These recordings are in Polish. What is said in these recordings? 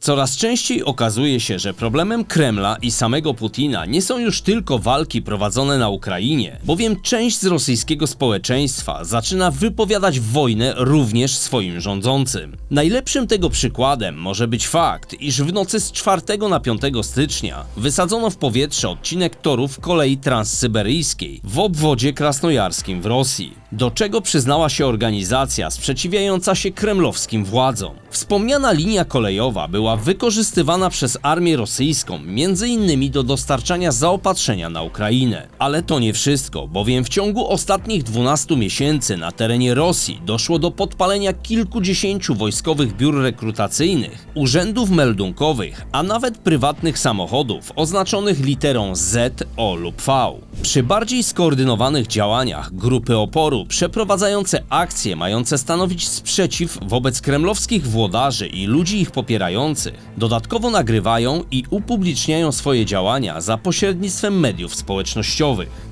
Coraz częściej okazuje się, że problemem Kremla i samego Putina nie są już tylko walki prowadzone na Ukrainie, bowiem część z rosyjskiego społeczeństwa zaczyna wypowiadać wojnę również swoim rządzącym. Najlepszym tego przykładem może być fakt, iż w nocy z 4 na 5 stycznia wysadzono w powietrze odcinek torów kolei transsyberyjskiej w obwodzie krasnojarskim w Rosji, do czego przyznała się organizacja sprzeciwiająca się kremlowskim władzom. Wspomniana linia kolejowa była wykorzystywana przez armię rosyjską m.in. do dostarczania zaopatrzenia na Ukrainę. Ale to nie wszystko, bowiem w ciągu ostatnich 12 miesięcy na terenie Rosji doszło do podpalenia kilkudziesięciu wojskowych biur rekrutacyjnych, urzędów meldunkowych, a nawet prywatnych samochodów oznaczonych literą Z, O lub V. Przy bardziej skoordynowanych działaniach grupy oporu przeprowadzające akcje mające stanowić sprzeciw wobec kremlowskich włodarzy i ludzi ich popierających, dodatkowo nagrywają i upubliczniają swoje działania za pośrednictwem mediów społecznościowych.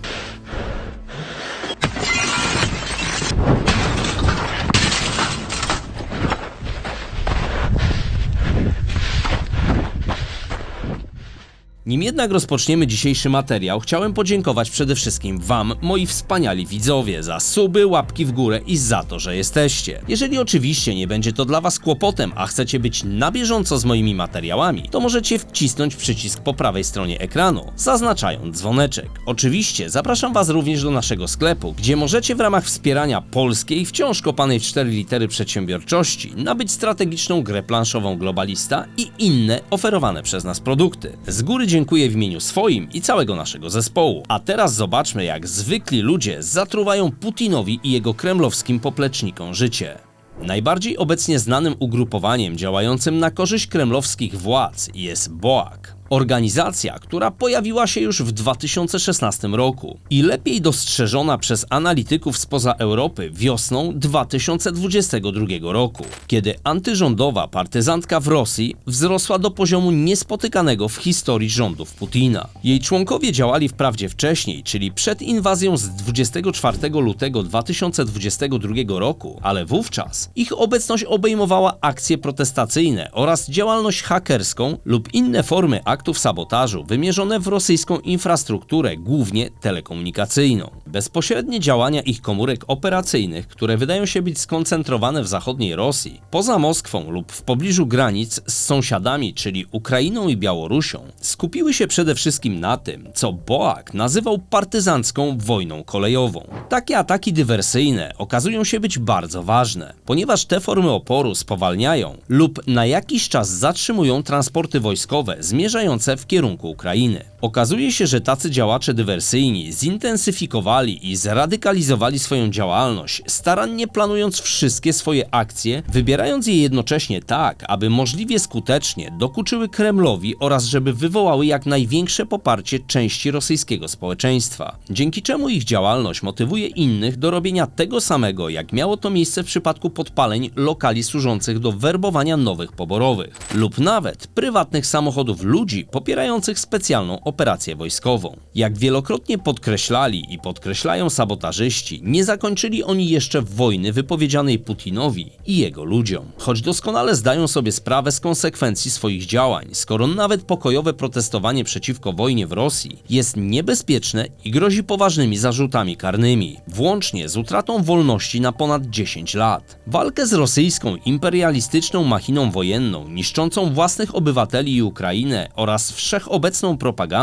Nim jednak rozpoczniemy dzisiejszy materiał, chciałem podziękować przede wszystkim Wam, moi wspaniali widzowie, za suby, łapki w górę i za to, że jesteście. Jeżeli oczywiście nie będzie to dla Was kłopotem, a chcecie być na bieżąco z moimi materiałami, to możecie wcisnąć przycisk po prawej stronie ekranu, zaznaczając dzwoneczek. Oczywiście zapraszam Was również do naszego sklepu, gdzie możecie w ramach wspierania polskiej, wciąż kopanej w 4 litery przedsiębiorczości, nabyć strategiczną grę planszową Globalista i inne oferowane przez nas produkty. Z góry dziękuję w imieniu swoim i całego naszego zespołu. A teraz zobaczmy, jak zwykli ludzie zatruwają Putinowi i jego kremlowskim poplecznikom życie. Najbardziej obecnie znanym ugrupowaniem działającym na korzyść kremlowskich władz jest BOAK. Organizacja, która pojawiła się już w 2016 roku i lepiej dostrzeżona przez analityków spoza Europy wiosną 2022 roku, kiedy antyrządowa partyzantka w Rosji wzrosła do poziomu niespotykanego w historii rządów Putina. Jej członkowie działali wprawdzie wcześniej, czyli przed inwazją z 24 lutego 2022 roku, ale wówczas ich obecność obejmowała akcje protestacyjne oraz działalność hakerską lub inne formy aktów sabotażu wymierzone w rosyjską infrastrukturę, głównie telekomunikacyjną. Bezpośrednie działania ich komórek operacyjnych, które wydają się być skoncentrowane w zachodniej Rosji, poza Moskwą lub w pobliżu granic z sąsiadami, czyli Ukrainą i Białorusią, skupiły się przede wszystkim na tym, co BOAK nazywał partyzancką wojną kolejową. Takie ataki dywersyjne okazują się być bardzo ważne, ponieważ te formy oporu spowalniają lub na jakiś czas zatrzymują transporty wojskowe zmierzające w kierunku Ukrainy. Okazuje się, że tacy działacze dywersyjni zintensyfikowali i zradykalizowali swoją działalność, starannie planując wszystkie swoje akcje, wybierając je jednocześnie tak, aby możliwie skutecznie dokuczyły Kremlowi oraz żeby wywołały jak największe poparcie części rosyjskiego społeczeństwa, dzięki czemu ich działalność motywuje innych do robienia tego samego, jak miało to miejsce w przypadku podpaleń lokali służących do werbowania nowych poborowych, lub nawet prywatnych samochodów ludzi popierających specjalną operację wojskową. Jak wielokrotnie podkreślali i podkreślają sabotażyści, nie zakończyli oni jeszcze wojny wypowiedzianej Putinowi i jego ludziom. Choć doskonale zdają sobie sprawę z konsekwencji swoich działań, skoro nawet pokojowe protestowanie przeciwko wojnie w Rosji jest niebezpieczne i grozi poważnymi zarzutami karnymi, włącznie z utratą wolności na ponad 10 lat. Walkę z rosyjską imperialistyczną machiną wojenną, niszczącą własnych obywateli i Ukrainę oraz wszechobecną propagandą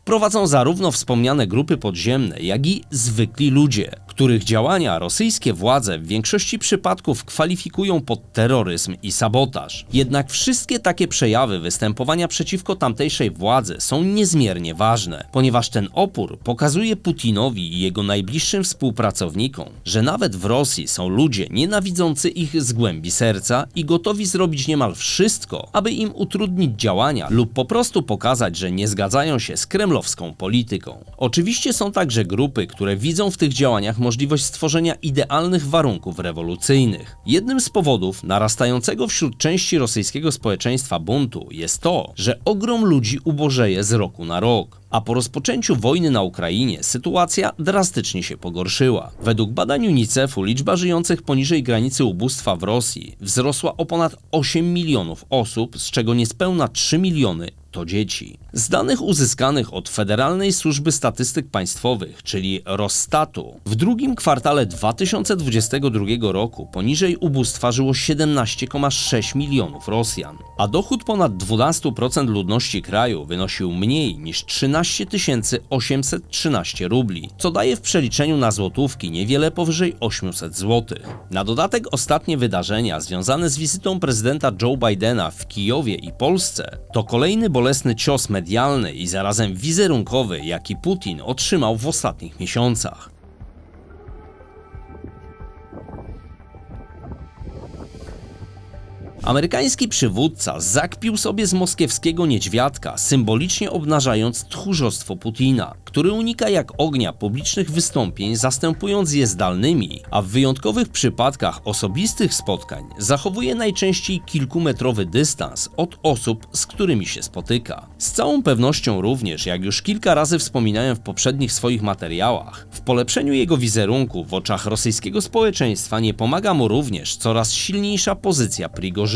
prowadzą zarówno wspomniane grupy podziemne, jak i zwykli ludzie, których działania rosyjskie władze w większości przypadków kwalifikują pod terroryzm i sabotaż. Jednak wszystkie takie przejawy występowania przeciwko tamtejszej władzy są niezmiernie ważne, ponieważ ten opór pokazuje Putinowi i jego najbliższym współpracownikom, że nawet w Rosji są ludzie nienawidzący ich z głębi serca i gotowi zrobić niemal wszystko, aby im utrudnić działania lub po prostu pokazać, że nie zgadzają się z kremlowską polityką. Oczywiście są także grupy, które widzą w tych działaniach możliwość stworzenia idealnych warunków rewolucyjnych. Jednym z powodów narastającego wśród części rosyjskiego społeczeństwa buntu jest to, że ogrom ludzi ubożeje z roku na rok. A po rozpoczęciu wojny na Ukrainie sytuacja drastycznie się pogorszyła. Według badań UNICEF-u liczba żyjących poniżej granicy ubóstwa w Rosji wzrosła o ponad 8 milionów osób, z czego niespełna 3 miliony to dzieci. Z danych uzyskanych od Federalnej Służby Statystyk Państwowych, czyli Rossstatu, w drugim kwartale 2022 roku poniżej ubóstwa żyło 17,6 milionów Rosjan, a dochód ponad 12% ludności kraju wynosił mniej niż 13 813 rubli, co daje w przeliczeniu na złotówki niewiele powyżej 800 zł. Na dodatek ostatnie wydarzenia związane z wizytą prezydenta Joe Bidena w Kijowie i Polsce to kolejny bolesny cios medialny i zarazem wizerunkowy, jaki Putin otrzymał w ostatnich miesiącach. Amerykański przywódca zakpił sobie z moskiewskiego niedźwiadka, symbolicznie obnażając tchórzostwo Putina, który unika jak ognia publicznych wystąpień, zastępując je zdalnymi, a w wyjątkowych przypadkach osobistych spotkań zachowuje najczęściej kilkumetrowy dystans od osób, z którymi się spotyka. Z całą pewnością również, jak już kilka razy wspominałem w poprzednich swoich materiałach, w polepszeniu jego wizerunku w oczach rosyjskiego społeczeństwa nie pomaga mu również coraz silniejsza pozycja Prigorzyna,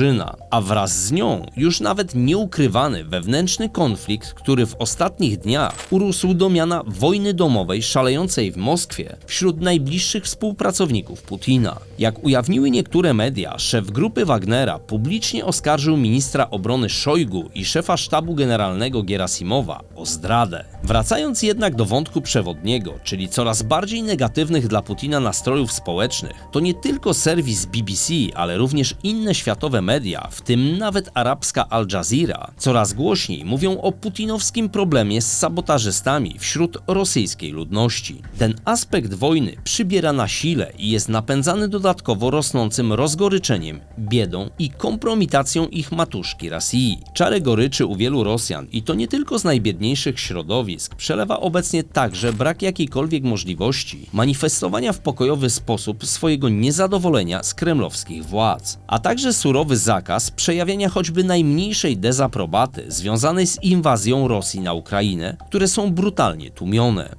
a wraz z nią już nawet nieukrywany wewnętrzny konflikt, który w ostatnich dniach urósł do miana wojny domowej szalejącej w Moskwie wśród najbliższych współpracowników Putina. Jak ujawniły niektóre media, szef grupy Wagnera publicznie oskarżył ministra obrony Szojgu i szefa sztabu generalnego Gierasimowa o zdradę. Wracając jednak do wątku przewodniego, czyli coraz bardziej negatywnych dla Putina nastrojów społecznych, to nie tylko serwis BBC, ale również inne światowe media, w tym nawet arabska Al Jazeera, coraz głośniej mówią o putinowskim problemie z sabotażystami wśród rosyjskiej ludności. Ten aspekt wojny przybiera na sile i jest napędzany dodatkowo rosnącym rozgoryczeniem, biedą i kompromitacją ich matuszki Rosji. Czarę goryczy u wielu Rosjan, i to nie tylko z najbiedniejszych środowisk, przelewa obecnie także brak jakiejkolwiek możliwości manifestowania w pokojowy sposób swojego niezadowolenia z kremlowskich władz, a także surowy zakaz przejawiania choćby najmniejszej dezaprobaty związanej z inwazją Rosji na Ukrainę, które są brutalnie tłumione.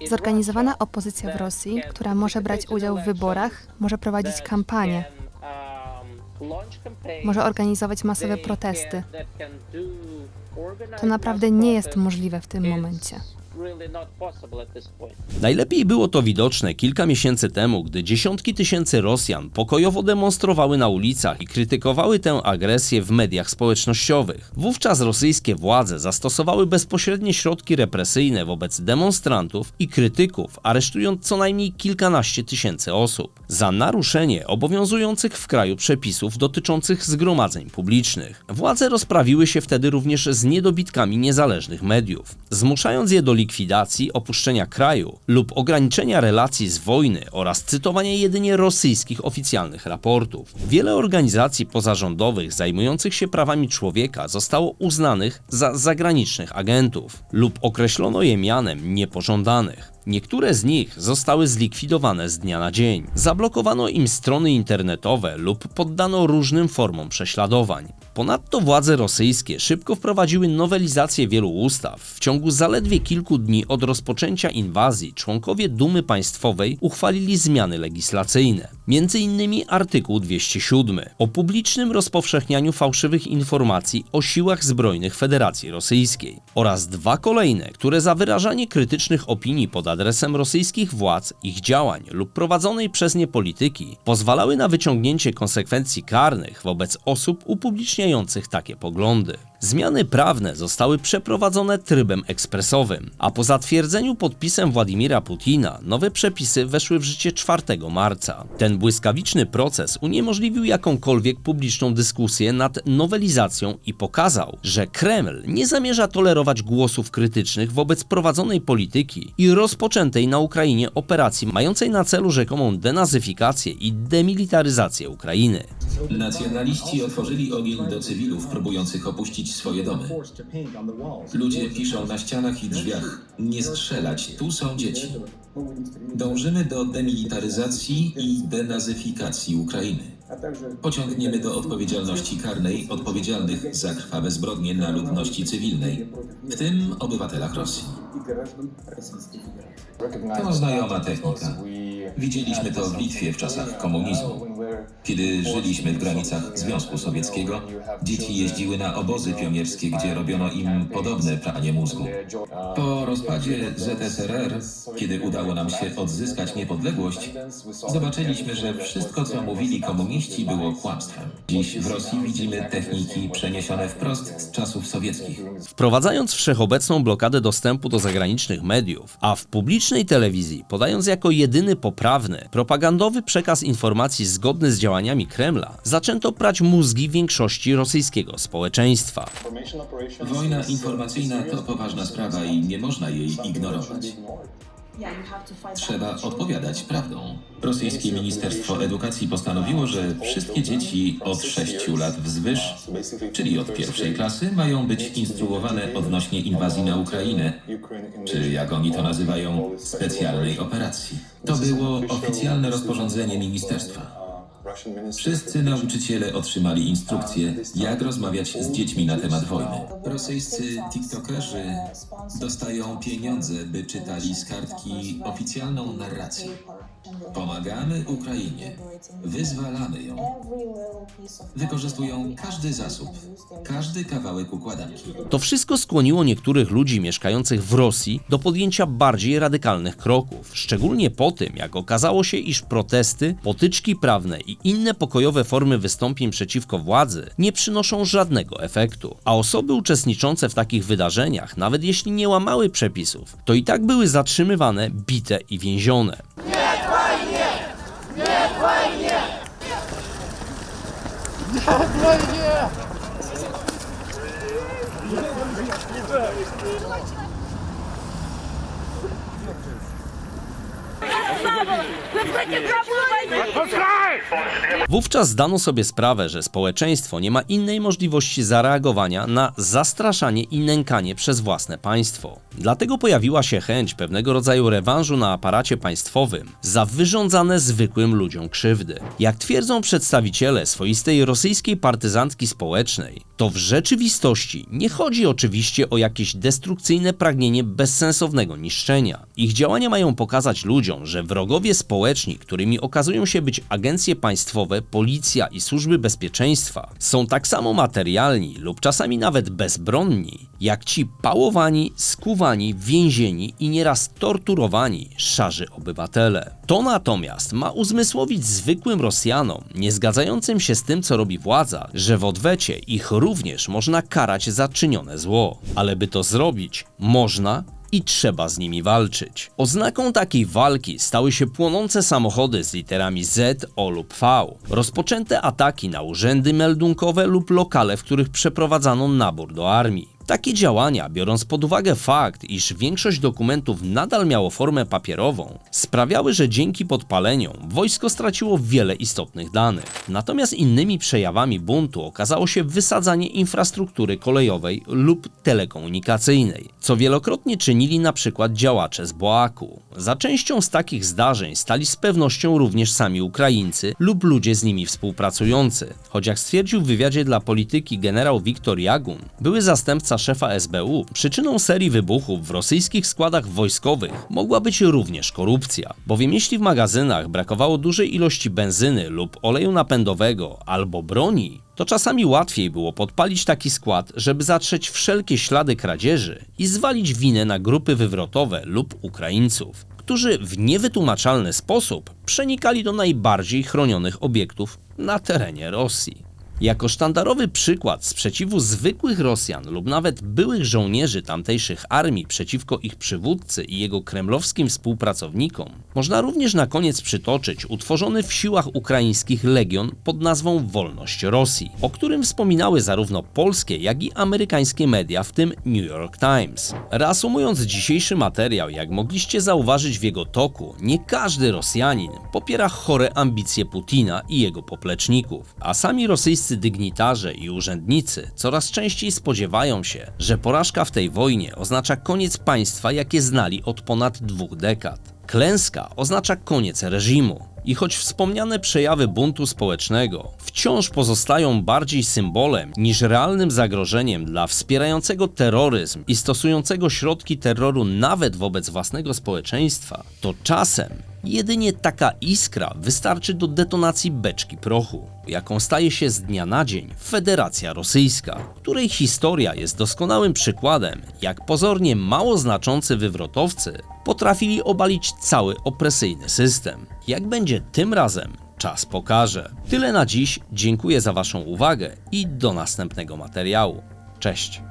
Zorganizowana opozycja w Rosji, która może brać udział w wyborach, może prowadzić kampanię, może organizować masowe protesty. To naprawdę nie jest możliwe w tym momencie. Najlepiej było to widoczne kilka miesięcy temu, gdy dziesiątki tysięcy Rosjan pokojowo demonstrowały na ulicach i krytykowały tę agresję w mediach społecznościowych. Wówczas rosyjskie władze zastosowały bezpośrednie środki represyjne wobec demonstrantów i krytyków, aresztując co najmniej kilkanaście tysięcy osób za naruszenie obowiązujących w kraju przepisów dotyczących zgromadzeń publicznych. Władze rozprawiły się wtedy również z niedobitkami niezależnych mediów, zmuszając je do likwidacji, opuszczenia kraju lub ograniczenia relacji z wojny oraz cytowania jedynie rosyjskich oficjalnych raportów. Wiele organizacji pozarządowych zajmujących się prawami człowieka zostało uznanych za zagranicznych agentów lub określono je mianem niepożądanych. Niektóre z nich zostały zlikwidowane z dnia na dzień. Zablokowano im strony internetowe lub poddano różnym formom prześladowań. Ponadto władze rosyjskie szybko wprowadziły nowelizację wielu ustaw. W ciągu zaledwie kilku dni od rozpoczęcia inwazji członkowie Dumy Państwowej uchwalili zmiany legislacyjne. Między innymi artykuł 207 o publicznym rozpowszechnianiu fałszywych informacji o siłach zbrojnych Federacji Rosyjskiej oraz dwa kolejne, które za wyrażanie krytycznych opinii pod adresem rosyjskich władz, ich działań lub prowadzonej przez nie polityki pozwalały na wyciągnięcie konsekwencji karnych wobec osób upubliczniających takie poglądy. Zmiany prawne zostały przeprowadzone trybem ekspresowym, a po zatwierdzeniu podpisem Władimira Putina nowe przepisy weszły w życie 4 marca. Ten błyskawiczny proces uniemożliwił jakąkolwiek publiczną dyskusję nad nowelizacją i pokazał, że Kreml nie zamierza tolerować głosów krytycznych wobec prowadzonej polityki i rozpoczętej na Ukrainie operacji mającej na celu rzekomą denazyfikację i demilitaryzację Ukrainy. Nacjonaliści otworzyli ogień do cywilów próbujących opuścić swoje domy. Ludzie piszą na ścianach i drzwiach: nie strzelać, tu są dzieci. Dążymy do demilitaryzacji i denazyfikacji Ukrainy. Pociągniemy do odpowiedzialności karnej odpowiedzialnych za krwawe zbrodnie na ludności cywilnej, w tym obywatelach Rosji. To znajoma technika. Widzieliśmy to w Litwie w czasach komunizmu. Kiedy żyliśmy w granicach Związku Sowieckiego, dzieci jeździły na obozy pionierskie, gdzie robiono im podobne pranie mózgu. Po rozpadzie ZSRR, kiedy udało nam się odzyskać niepodległość, zobaczyliśmy, że wszystko, co mówili komuniści, było kłamstwem. Dziś w Rosji widzimy techniki przeniesione wprost z czasów sowieckich. Wprowadzając wszechobecną blokadę dostępu do zagranicznych mediów, a w publicznej telewizji podając jako jedyny poprawny, propagandowy przekaz informacji zgodny z działaniami Kremla, zaczęto prać mózgi większości rosyjskiego społeczeństwa. Wojna informacyjna to poważna sprawa i nie można jej ignorować. Trzeba odpowiadać prawdą. Rosyjskie Ministerstwo Edukacji postanowiło, że wszystkie dzieci od 6 lat wzwyż, czyli od pierwszej klasy, mają być instruowane odnośnie inwazji na Ukrainę, czy jak oni to nazywają, specjalnej operacji. To było oficjalne rozporządzenie ministerstwa. Wszyscy nauczyciele otrzymali instrukcje, jak rozmawiać z dziećmi na temat wojny. Rosyjscy tiktokerzy dostają pieniądze, by czytali z kartki oficjalną narrację. Pomagamy Ukrainie, wyzwalamy ją. Wykorzystują każdy zasób, każdy kawałek układanki. To wszystko skłoniło niektórych ludzi mieszkających w Rosji do podjęcia bardziej radykalnych kroków, szczególnie po tym, jak okazało się, iż protesty, potyczki prawne i inne pokojowe formy wystąpień przeciwko władzy nie przynoszą żadnego efektu, a osoby uczestniczące w takich wydarzeniach, nawet jeśli nie łamały przepisów, to i tak były zatrzymywane, bite i więzione. Wówczas zdano sobie sprawę, że społeczeństwo nie ma innej możliwości zareagowania na zastraszanie i nękanie przez własne państwo. Dlatego pojawiła się chęć pewnego rodzaju rewanżu na aparacie państwowym za wyrządzane zwykłym ludziom krzywdy. Jak twierdzą przedstawiciele swoistej rosyjskiej partyzantki społecznej, to w rzeczywistości nie chodzi oczywiście o jakieś destrukcyjne pragnienie bezsensownego niszczenia. Ich działania mają pokazać ludziom, że wrogowie społeczni, którymi okazują się być agencje państwowe, policja i służby bezpieczeństwa, są tak samo materialni lub czasami nawet bezbronni, jak ci pałowani, skuwani, więzieni i nieraz torturowani szarzy obywatele. To natomiast ma uzmysłowić zwykłym Rosjanom, nie zgadzającym się z tym, co robi władza, że w odwecie ich również można karać za czynione zło. Ale by to zrobić, można i trzeba z nimi walczyć. Oznaką takiej walki stały się płonące samochody z literami Z, O lub V, rozpoczęte ataki na urzędy meldunkowe lub lokale, w których przeprowadzano nabór do armii. Takie działania, biorąc pod uwagę fakt, iż większość dokumentów nadal miało formę papierową, sprawiały, że dzięki podpaleniom wojsko straciło wiele istotnych danych. Natomiast innymi przejawami buntu okazało się wysadzanie infrastruktury kolejowej lub telekomunikacyjnej, co wielokrotnie czynili na przykład działacze z BOAK-u. Za częścią z takich zdarzeń stali z pewnością również sami Ukraińcy lub ludzie z nimi współpracujący, choć jak stwierdził w wywiadzie dla Polityki generał Wiktor Jagun, były zastępca szefa SBU, przyczyną serii wybuchów w rosyjskich składach wojskowych mogła być również korupcja. Bowiem jeśli w magazynach brakowało dużej ilości benzyny lub oleju napędowego albo broni, to czasami łatwiej było podpalić taki skład, żeby zatrzeć wszelkie ślady kradzieży i zwalić winę na grupy wywrotowe lub Ukraińców, którzy w niewytłumaczalny sposób przenikali do najbardziej chronionych obiektów na terenie Rosji. Jako sztandarowy przykład sprzeciwu zwykłych Rosjan lub nawet byłych żołnierzy tamtejszych armii przeciwko ich przywódcy i jego kremlowskim współpracownikom, można również na koniec przytoczyć utworzony w siłach ukraińskich legion pod nazwą Wolność Rosji, o którym wspominały zarówno polskie, jak i amerykańskie media, w tym New York Times. Reasumując dzisiejszy materiał, jak mogliście zauważyć w jego toku, nie każdy Rosjanin popiera chore ambicje Putina i jego popleczników, a sami rosyjscy dygnitarze i urzędnicy coraz częściej spodziewają się, że porażka w tej wojnie oznacza koniec państwa, jakie znali od ponad 2 dekad. Klęska oznacza koniec reżimu, I choć wspomniane przejawy buntu społecznego wciąż pozostają bardziej symbolem niż realnym zagrożeniem dla wspierającego terroryzm i stosującego środki terroru nawet wobec własnego społeczeństwa, to czasem jedynie taka iskra wystarczy do detonacji beczki prochu, jaką staje się z dnia na dzień Federacja Rosyjska, której historia jest doskonałym przykładem, jak pozornie mało znaczący wywrotowcy potrafili obalić cały opresyjny system. Jak będzie tym razem, czas pokaże. Tyle na dziś, dziękuję za Waszą uwagę i do następnego materiału. Cześć!